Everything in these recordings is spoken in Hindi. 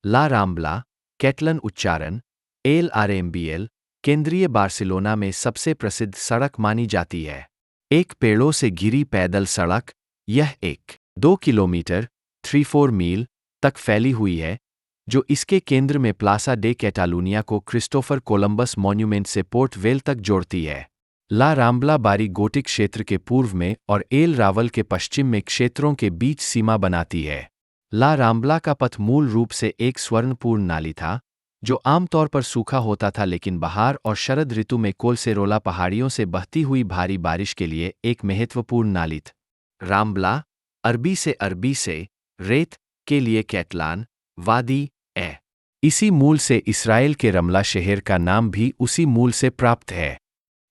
ला राम्बला, कैटलन उच्चारण, एल आरएमबीएल, केंद्रीय बार्सिलोना में सबसे प्रसिद्ध सड़क मानी जाती है। एक पेड़ों से घिरी पैदल सड़क, यह 1-2 किलोमीटर 3-4 मील तक फैली हुई है, जो इसके केंद्र में प्लासा डे कैटालुनिया को क्रिस्टोफर कोलंबस मॉन्यूमेंट से पोर्ट वेल तक जोड़ती है। ला राम्बला बारी गोटिक क्षेत्र के पूर्व में और एल रावल के पश्चिम में क्षेत्रों के बीच सीमा बनाती है। ला राम्बला का पथ मूल रूप से एक स्वर्णपूर्ण नाली था, जो आमतौर पर सूखा होता था, लेकिन बहार और शरद ऋतु में कोलसेरोला पहाड़ियों से बहती हुई भारी बारिश के लिए एक महत्वपूर्ण नाली थी। राम्बला, अरबी से रेत के लिए कैटलान, वादी है। इसी मूल से इसराइल के रमला शहर का नाम भी उसी मूल से प्राप्त है।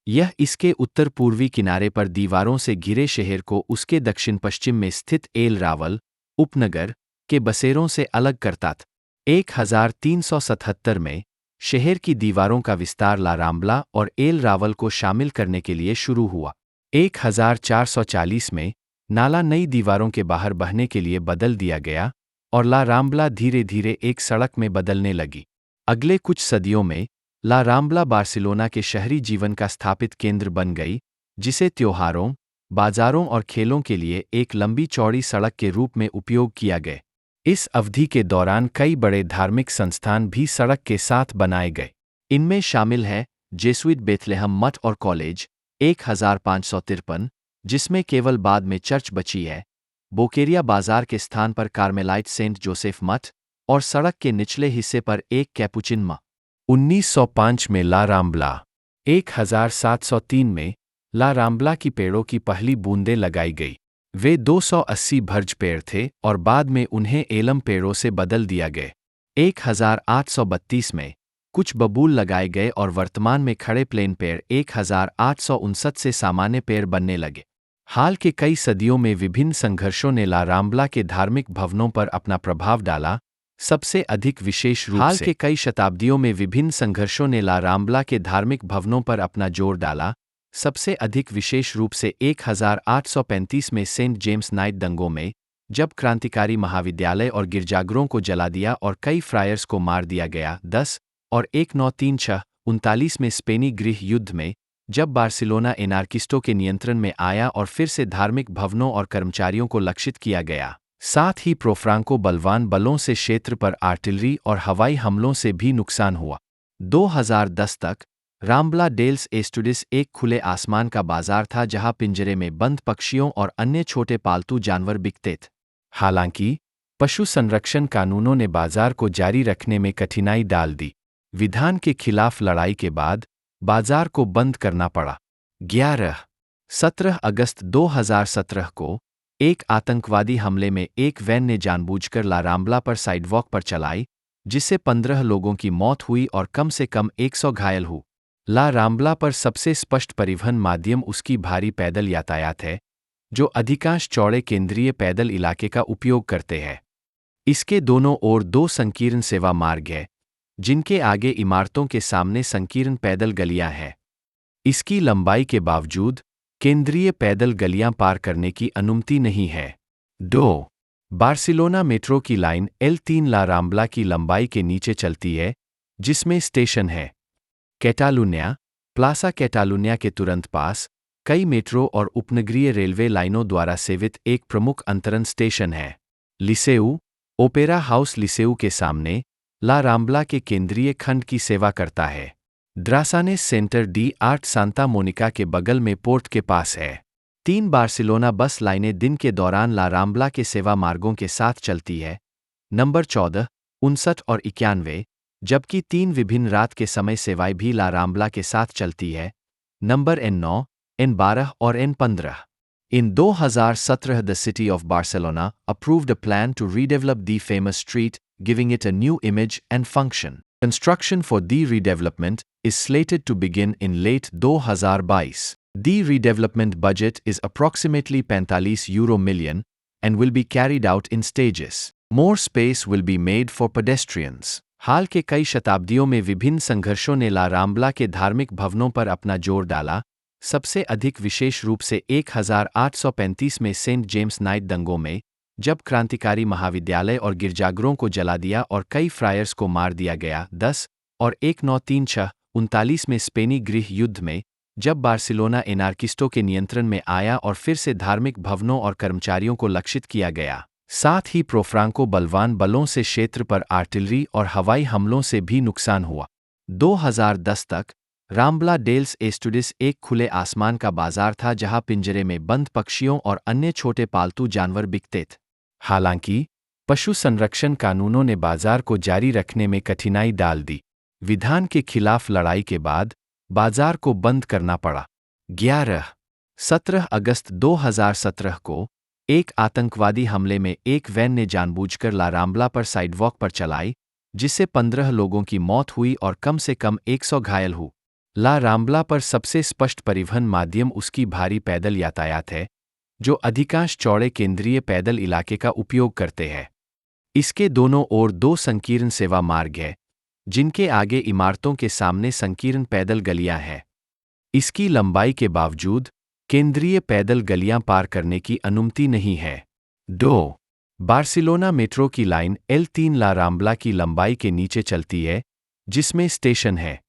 यह इसके उत्तर पूर्वी किनारे पर दीवारों से घिरे शहर को उसके दक्षिण पश्चिम में स्थित एल रावल उपनगर के बसेरों से अलग करता था। 1377 में शहर की दीवारों का विस्तार ला राम्बला और एल रावल को शामिल करने के लिए शुरू हुआ। 1440 में नाला नई दीवारों के बाहर बहने के लिए बदल दिया गया और ला राम्बला धीरे धीरे एक सड़क में बदलने लगी। अगले कुछ सदियों में ला राम्बला बार्सिलोना के शहरी जीवन का स्थापित केंद्र बन गई, जिसे त्योहारों, बाजारों और खेलों के लिए एक लंबी चौड़ी सड़क के रूप में उपयोग किया गया। इस अवधि के दौरान कई बड़े धार्मिक संस्थान भी सड़क के साथ बनाए गए। इनमें शामिल है जेसुइट बेथलेहम मठ और कॉलेज 1553, जिसमें केवल बाद में चर्च बची है, बोकेरिया बाजार के स्थान पर कार्मेलाइट सेंट जोसेफ मठ और सड़क के निचले हिस्से पर एक कैपुचिन मठ। 1905 में ला राम्बला, 1703 में ला राम्बला की पेड़ों की पहली बूंदें लगाई गई। वे 280 भर्ज पेड़ थे और बाद में उन्हें एलम पेड़ों से बदल दिया गया। 1832 में कुछ बबूल लगाए गए और वर्तमान में खड़े प्लेन पेड़ 1859 से सामान्य पेड़ बनने लगे। हाल के कई सदियों में विभिन्न संघर्षों ने ला राम्बला के धार्मिक भवनों पर अपना प्रभाव डाला। सबसे अधिक विशेष रूप से हाल के कई शताब्दियों में विभिन्न संघर्षों ने ला राम्बला के धार्मिक भवनों पर अपना जोर डाला। सबसे अधिक विशेष रूप से 1835 में सेंट जेम्स नाइट दंगों में, जब क्रांतिकारी महाविद्यालय और गिरजाघरों को जला दिया और कई फ्रायर्स को मार दिया गया। 10 और 1939 में स्पेनी गृह युद्ध में, जब बार्सिलोना एनार्किस्टों के नियंत्रण में आया और फिर से धार्मिक भवनों और कर्मचारियों को लक्षित किया गया। साथ ही प्रोफ्रांको बलवान बलों से क्षेत्र पर आर्टिलरी और हवाई हमलों से भी नुकसान हुआ। 2010 तक राम्बला डेल्स एस्टुडिस एक खुले आसमान का बाजार था, जहां पिंजरे में बंद पक्षियों और अन्य छोटे पालतू जानवर बिकते थे। हालांकि पशु संरक्षण कानूनों ने बाजार को जारी रखने में कठिनाई डाल दी। विधान के खिलाफ लड़ाई के बाद बाजार को बंद करना पड़ा। 17 अगस्त 2017 को एक आतंकवादी हमले में एक वैन ने जानबूझकर ला राम्बला पर साइडवॉक पर चलाई, जिससे 15 लोगों की मौत हुई और कम से कम 100 घायल हुए। ला राम्बला पर सबसे स्पष्ट परिवहन माध्यम उसकी भारी पैदल यातायात है, जो अधिकांश चौड़े केंद्रीय पैदल इलाके का उपयोग करते हैं। इसके दोनों ओर 2 संकीर्ण सेवा मार्ग हैं, जिनके आगे इमारतों के सामने संकीर्ण पैदल गलियां हैं। इसकी लंबाई के बावजूद केंद्रीय पैदल गलियां पार करने की अनुमति नहीं है। 2. बार्सिलोना मेट्रो की लाइन L3 ला राम्बला की लंबाई के नीचे चलती है, जिसमें स्टेशन है। कैटालुनिया, प्लासा कैटालुनिया के तुरंत पास कई मेट्रो और उपनगरीय रेलवे लाइनों द्वारा सेवित एक प्रमुख अंतरण स्टेशन है। लिसेउ, ओपेरा हाउस लिसेउ के सामने ला राम्बला के केंद्रीय खंड की सेवा करता है। ड्रासानेस centre de art Santa Monica के बगल में पोर्ट के पास है। 3 बार्सिलोना बस लाइनें दिन के दौरान ला राम्बला के सेवा मार्गों के साथ चलती है, नंबर 14, 59 और 91, जबकि 3 विभिन्न रात के समय सेवाएं भी ला राम्बला के साथ चलती है, नंबर N9, N12 और N15। In 2017, the city of Barcelona approved a plan to redevelop the famous street, giving it a new image and function. Construction for the redevelopment is slated to begin in late 2022. The redevelopment budget is approximately €45 million and will be carried out in stages. More space will be made for pedestrians. हाल के कई शताब्दियों में विभिन्न संघर्षों ने ला राम्बला के धार्मिक भवनों पर अपना जोर डाला। सबसे अधिक विशेष रूप से 1835 में सेंट जेम्स नाइट दंगों में, जब क्रांतिकारी महाविद्यालय और गिरजाघरों को जला दिया और कई फ्रायर्स को मार दिया गया। 10 और 1939 में स्पेनी गृह युद्ध में, जब बार्सिलोना एनार्किस्टों के नियंत्रण में आया और फिर से धार्मिक भवनों और कर्मचारियों को लक्षित किया गया। साथ ही प्रोफ्रांको बलवान बलों से क्षेत्र पर आर्टिलरी और हवाई हमलों से भी नुकसान हुआ। 2010 तक राम्बला डेल्स एस्टुडिस एक खुले आसमान का बाजार था जहां पिंजरे में बंद पक्षियों और अन्य छोटे पालतू जानवर बिकते थे। हालांकि पशु संरक्षण कानूनों ने बाजार को जारी रखने में कठिनाई डाल दी। विधान के खिलाफ लड़ाई के बाद बाजार को बंद करना पड़ा। 17 अगस्त 2017 को एक आतंकवादी हमले में एक वैन ने जानबूझकर ला राम्बला पर साइडवॉक पर चलाई, जिससे 15 लोगों की मौत हुई और कम से कम 100 घायल हुए। ला राम्बला पर सबसे स्पष्ट परिवहन माध्यम उसकी भारी पैदल यातायात है, जो अधिकांश चौड़े केंद्रीय पैदल इलाके का उपयोग करते हैं। इसके दोनों ओर 2 संकीर्ण सेवा मार्ग हैं, जिनके आगे इमारतों के सामने संकीर्ण पैदल गलियां हैं। इसकी लंबाई के बावजूद केंद्रीय पैदल गलियां पार करने की अनुमति नहीं है। 2. बार्सिलोना मेट्रो की लाइन L3 ला राम्बला की लंबाई के नीचे चलती है, जिसमें स्टेशन है।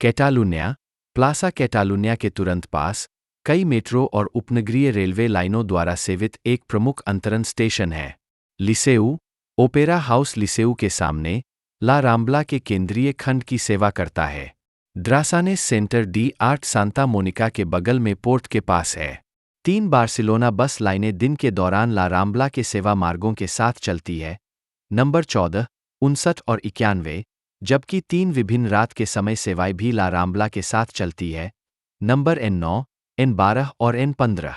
कैटालुन्या, प्लासा कैटालुन्या के तुरंत पास कई मेट्रो और उपनगरीय रेलवे लाइनों द्वारा सेवित एक प्रमुख अंतरण स्टेशन है। लिसेउ, ओपेरा हाउस लिसेउ के सामने ला राम्बला के केंद्रीय खंड की सेवा करता है। ड्रासानेस centre de art Santa Monica के बगल में पोर्ट के पास है। 3 बार्सिलोना बस लाइनें दिन के दौरान ला राम्बला के सेवा मार्गों के साथ चलती है, नंबर 14, 59 और 91, जबकि 3 विभिन्न रात के समय सेवाएं भी ला राम्बला के साथ चलती है, नंबर N9, N12 और N15।